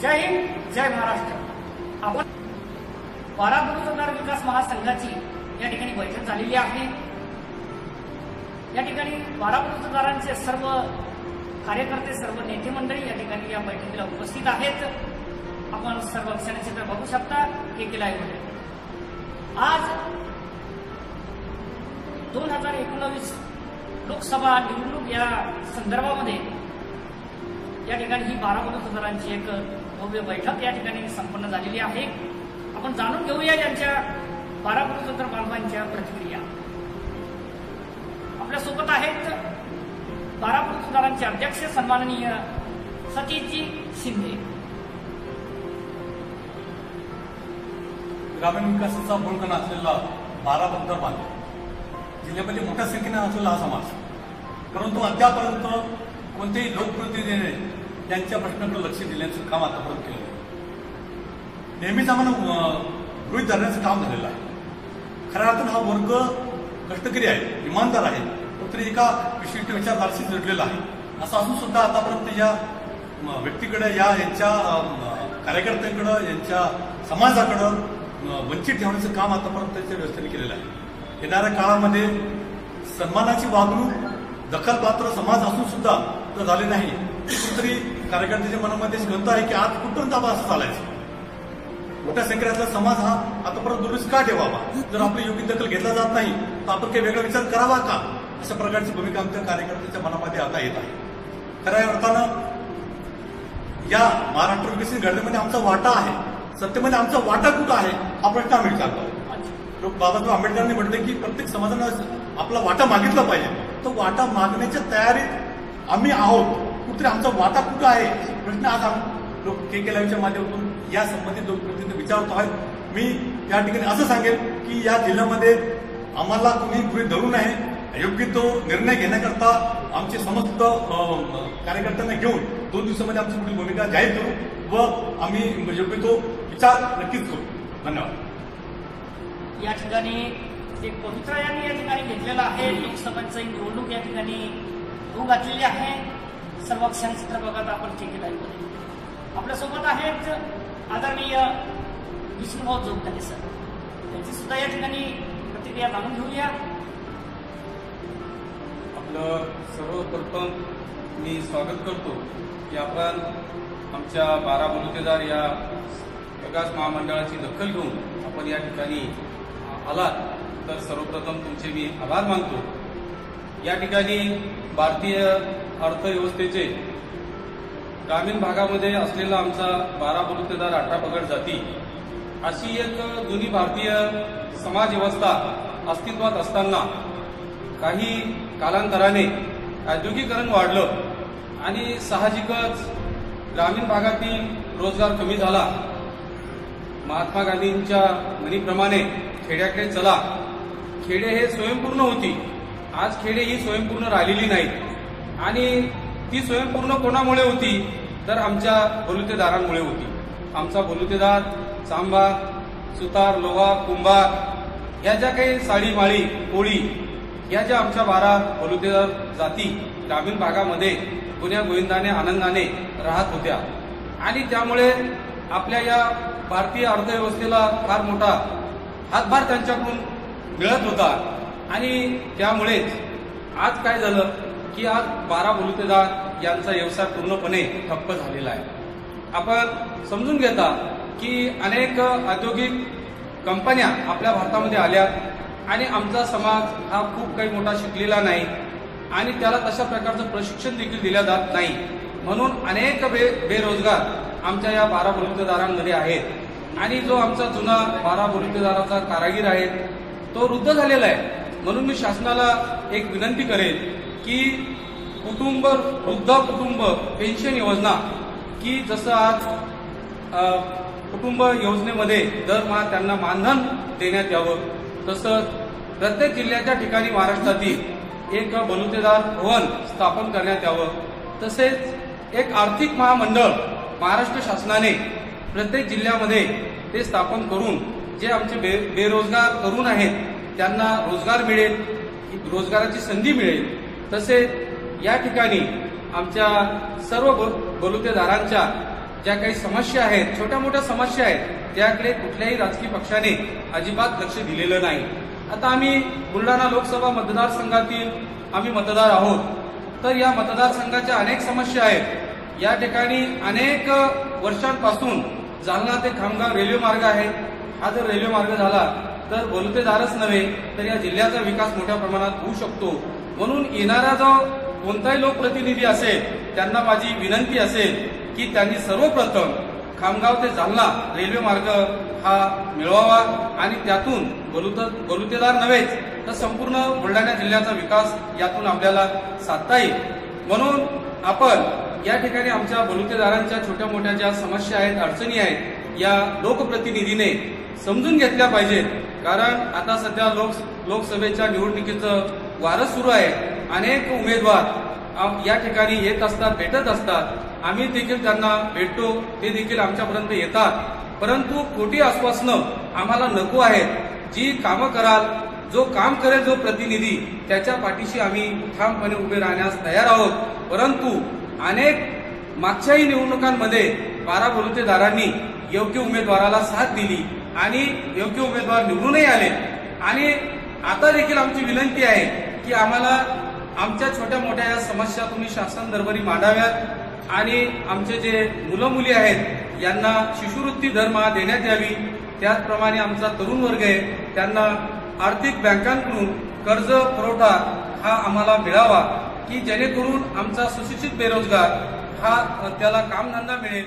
जय हिंद, जय महाराष्ट्र। आपण बारा बलुतेदार विकास महासंघाची या ठिकाणी बैठक झालेली आहे। या ठिकाणी बारा बलुतेदारांचे सर्व कार्यकर्ते, सर्व नेते मंडळी या ठिकाणी या बैठकीला उपस्थित आहेत। आपण सर्व क्षणचित्र बघू शकता KK लाईव्ह मध्ये। आज 2019 लोकसभा निवडणूक या संदर्भामध्ये या ठिकाणी ही बारा बलुतेदारांची एक भव्य बैठक या ठिकाणी संपन्न झालेली आहे। आपण जाणून घेऊया यांच्या बारा बलुतेदार बांधवांच्या प्रतिक्रिया। आपल्या सोबत आहेत बारा बलुतेदारांचे अध्यक्ष सन्माननीय सतीशजी शिंदे। ग्रामीण विकासाचा मूळकणा असलेला बारा बलुतेदार बांधव जिल्ह्यामध्ये मोठ्या संख्येने असलेला हा समाज, परंतु अद्यापर्यंत कोणतेही लोकप्रतिनिधीने त्यांच्या प्रश्नाकडे लक्ष दिल्याचं काम आतापर्यंत केलं नाही। नेहमीच आम्हाला गृहीत धरण्याचं काम झालेलं आहे। खऱ्या अर्थानं हा वर्ग कष्टकरी आहे, इमानदार आहे, तरी एका विशिष्ट विचारधारेशी जोडलेला आहे। असं असून सुद्धा आतापर्यंत या व्यक्तीकडे, यांच्या कार्यकर्त्यांकडे, यांच्या समाजाकडं वंचित ठेवण्याचं काम आतापर्यंत त्याच्या व्यवस्थेने केलेलं आहे। येणाऱ्या काळामध्ये सन्मानाची वागणूक दखलपात्र समाज असून सुद्धा तर झाले नाही, कुठेतरी कार्यकर्त्याच्या मनामध्ये गंत आहे की आज कुठपर्यंत आपण असं चालायचं। मोठ्या संख्येतला समाज हा आतापर्यंत दुरुस्त का ठेवावा? जर आपली योग्य दखल घेतला जात नाही तर आपण काही वेगळा विचार करावा का? अशा प्रकारची भूमिका आमच्या कार्यकर्त्याच्या मनामध्ये आता येत आहे। खऱ्या अर्थानं या महाराष्ट्र विकसित घटनेमध्ये आमचा वाटा आहे, सत्तेमध्ये आमचा वाटा कुठं आहे हा प्रश्न आम्ही विचारतो। बाबासाहेब आंबेडकरांनी म्हटले की प्रत्येक समाजानं आपला वाटा मागितला पाहिजे, तो वाटा मागण्याच्या तयारीत आम्ही आहोत। कुठे आमचा वाटा कुठं आहे प्रश्न आज आम्ही KK लाईव्हच्या माध्यमातून या संबंधित लोकप्रतिनिधी विचारतो आहे। मी या ठिकाणी असं सांगेल की या जिल्ह्यामध्ये आम्हाला कुणी गृहीत धरू नये, योग्य तो निर्णय घेण्याकरता आमचे समस्त कार्यकर्त्यांना घेऊन 2 दिवसामध्ये आमची पुढील भूमिका जाहीर करू व आम्ही योग्य तो विचार नक्कीच करू। धन्यवाद। या ठिकाणी एक पवित्र यांनी या ठिकाणी घेतलेला आहे। लोकसभेची निवडणूक या ठिकाणी होऊ घातलेली आहे। सर्व क्षणचित्र बघत आपण KK लाईव्ह मध्ये। आपल्यासोबत आहेत आदरणीय विष्णुभाऊ जोगदंडे सर, त्यांची सुद्धा या ठिकाणी प्रतिक्रिया जाणून घेऊया। आपलं सर्वप्रथम मी स्वागत करतो की आपण आमच्या बारा बलुतेदार या विकास महामंडळाची दखल घेऊन आपण या ठिकाणी आलात, तर सर्वप्रथम तुमचे मी आभार मानतो। या ठिकाणी भारतीय अर्थव्यवस्थेचे ग्रामीण भागामध्ये असलेला आमचा बारा बलुतेदार 18 पगड जाती अशी एक जुनी भारतीय समाज व्यवस्था अस्तित्वात असताना काही कालांतराने औद्योगिकरण वाढलं आणि साहजिकच ग्रामीण भागातील रोजगार कमी झाला। महात्मा गांधींच्या म्हणीप्रमाणे खेड्याकडे चला, खेडे हे स्वयंपूर्ण होती, आज खेडे ही स्वयंपूर्ण राहिलेली नाहीत। आणि ती स्वयंपूर्ण कोणामुळे होती तर आमच्या बलुतेदारांमुळे होती। आमचा बलुतेदार चांभार, सुतार, लोहार, कुंभार या ज्या काही साडी, माळी, कोळी या ज्या आमच्या 12 बलुतेदार जाती ग्रामीण भागामध्ये गुण्या गोविंदाने आनंदाने राहत होत्या आणि त्यामुळे आपल्या या भारतीय अर्थव्यवस्थेला फार मोठा हातभार त्यांच्याकडून मिळत होता। आणि त्यामुळेच आज काय झालं की आज 12 बलुतेदार यांचा व्यवसाय पूर्णपणे ठप्प झालेला आहे। आपण समजून घेता की अनेक औद्योगिक कंपन्या आपल्या भारतामध्ये आल्या आणि आमचा समाज हा खूप काही मोठा शिकलेला नाही आणि त्याला तशा प्रकारचं प्रशिक्षण देखील दिलं जात नाही, म्हणून अनेक बेरोजगार आमच्या या 12 बलुतेदारांमध्ये आहेत। आणि जो आमचा जुना 12 बलुतेदाराचा कारागीर आहे तो वृद्ध झालेला आहे। म्हणून मी शासनाला एक विनंती करेन की वृद्ध कुटुंब पेन्शन योजना की जसं आज कुटुंब योजनेमध्ये दरमहा त्यांना मानधन देण्यात यावं, तसंच प्रत्येक जिल्ह्याच्या ठिकाणी महाराष्ट्रातील एक बलुतेदार भवन स्थापन करण्यात यावं। तसेच एक आर्थिक महामंडळ महाराष्ट्र शासनाने प्रत्येक जिल्ह्यामध्ये ते स्थापन करून जे आमचे बेरोजगार तरुण आहेत त्यांना रोजगार मिळेल, रोजगाराची संधी मिळेल। तसेच या ठिकाणी आमच्या सर्व बलुतेदारांच्या ज्या काही समस्या आहेत, छोट्या मोठ्या समस्या आहेत, त्याकडे कुठल्याही राजकीय पक्षाने अजिबात लक्ष दिलेलं नाही. आता आम्ही बुलढाणा लोकसभा मतदारसंघातील आम्ही मतदार आहोत. तर या मतदारसंघाच्या अनेक समस्या आहेत. या ठिकाणी अनेक वर्षांपासून जालना ते खामगाव रेल्वे मार्ग आहे. हा जर रेल्वे मार्ग झाला तर बलुतेदारच नव्हे तर या जिल्ह्याचा विकास मोठ्या प्रमाणात होऊ शकतो. म्हणून येणारा जो कोणताही लोकप्रतिनिधी असेल त्यांना माझी विनंती असेल की त्यांनी सर्वप्रथम खामगाव ते जालना रेल्वे मार्ग हा मिळवावा आणि त्यातून बलुतेदार नव्हेच तर संपूर्ण बुलढाणा जिल्ह्याचा विकास यातून आपल्याला साधता येईल. म्हणून आपण या ठिकाणी आमच्या बलुतेदारांच्या छोट्या मोठ्या ज्या समस्या आहेत, अडचणी आहेत, या लोकप्रतिनिधीने समजून घेतल्या पाहिजेत. कारण आता सध्या लोकसभेच्या निवडणुकीचं वारं सुरू आहे. अनेक उमेदवार या ठिकाणी येत असतात, भेटत असतात. आम्ही देखील त्यांना भेटतो, ते देखील आमच्यापर्यंत येतात. परंतु खोटी आश्वासनं आम्हाला नको आहेत. जी कामं कराल, जो काम करेल जो प्रतिनिधी, त्याच्या पाठीशी आम्ही ठामपणे उभे राहण्यास तयार आहोत. परंतु अनेक मागच्याही निवडणुकांमध्ये 12 बलुतेदारांनी योग्य उमेदवाराला साथ दिली आणि योग्य उमेदवार निवडूनही आले. आणि आता देखील आमची विनंती आहे की आम्हाला आमच्या छोट्या मोठ्या या समस्या तुम्ही शासन दरबारी मांडाव्यात आणि आमचे जे मुलं मुली आहेत यांना शिष्यवृत्ती धर्मा देण्यात यावी. त्याचप्रमाणे आमचा तरुण वर्ग आहे त्यांना आर्थिक बँकांकडून कर्ज पुरवठा हा आम्हाला मिळावा की जेणेकरून आमचा सुशिक्षित बेरोजगार हा त्याला कामधंदा मिळेल.